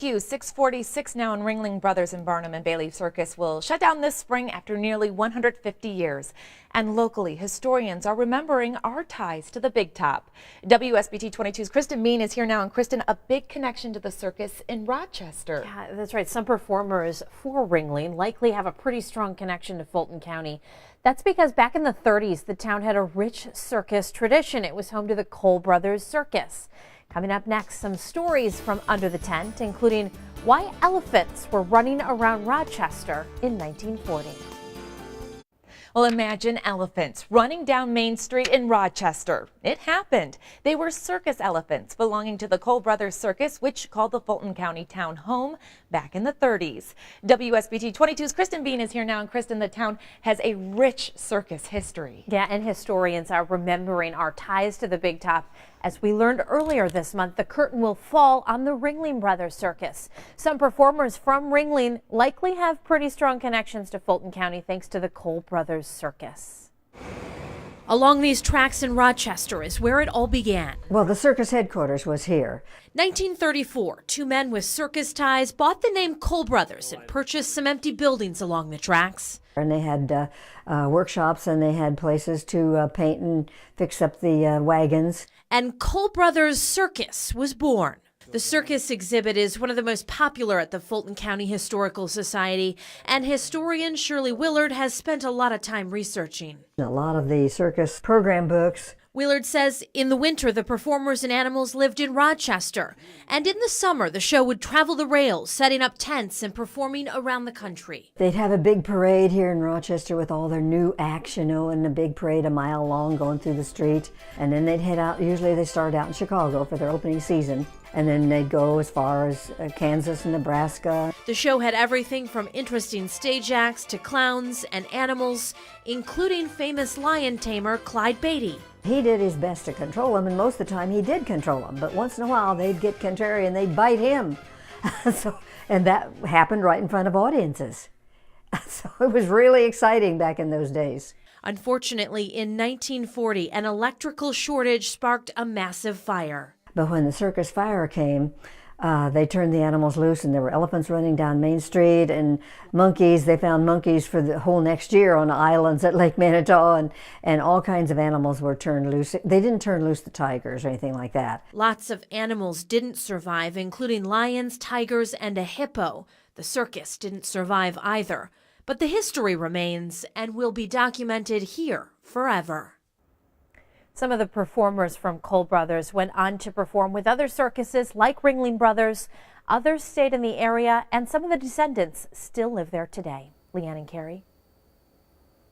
646 now in Ringling Brothers and Barnum and Bailey Circus will shut down this spring after nearly 150 years. And locally, historians are remembering our ties to the Big Top. WSBT-22's Kristen Bean is here now. And Kristen, a big connection to the circus in Rochester. Yeah, that's right. Some performers for Ringling likely have a pretty strong connection to Fulton County. That's because back in the 30s, the town had a rich circus tradition. It was home to the Cole Brothers Circus. Coming up next, some stories from under the tent, including why elephants were running around Rochester in 1940. Well, imagine elephants running down Main Street in Rochester. It happened. They were circus elephants belonging to the Cole Brothers Circus, which called the Fulton County town home back in the 30s. WSBT-22's Kristen Bean is here now. And Kristen, the town has a rich circus history. Yeah, and historians are remembering our ties to the Big Top. As we learned earlier this month, the curtain will fall on the Ringling Brothers Circus. Some performers from Ringling likely have pretty strong connections to Fulton County thanks to the Cole Brothers Circus. Along these tracks in Rochester is where it all began. Well, the circus headquarters was here. 1934, two men with circus ties bought the name Cole Brothers and purchased some empty buildings along the tracks. And they had workshops and they had places to paint and fix up the wagons. And Cole Brothers Circus was born. The circus exhibit is one of the most popular at the Fulton County Historical Society, and historian Shirley Willard has spent a lot of time researching. A lot of the circus program books. Willard says in the winter, the performers and animals lived in Rochester, and in the summer, the show would travel the rails, setting up tents and performing around the country. They'd have a big parade here in Rochester with all their new acts, you know, and a big parade a mile long going through the street. And then they'd head out, usually they started out in Chicago for their opening season. And then they'd go as far as Kansas and Nebraska. The show had everything from interesting stage acts to clowns and animals, including famous lion tamer Clyde Beatty. He did his best to control them, and most of the time he did control them. But once in a while they'd get contrary and they'd bite him. And that happened right in front of audiences. So it was really exciting back in those days. Unfortunately, in 1940, an electrical shortage sparked a massive fire. But when the circus fire came, they turned the animals loose, and there were elephants running down Main Street and monkeys. They found monkeys for the whole next year on islands at Lake Manitou, and all kinds of animals were turned loose. They didn't turn loose the tigers or anything like that. Lots of animals didn't survive, including lions, tigers, and a hippo. The circus didn't survive either. But the history remains and will be documented here forever. Some of the performers from Cole Brothers went on to perform with other circuses like Ringling Brothers. Others stayed in the area, and some of the descendants still live there today. Leanne and Carrie.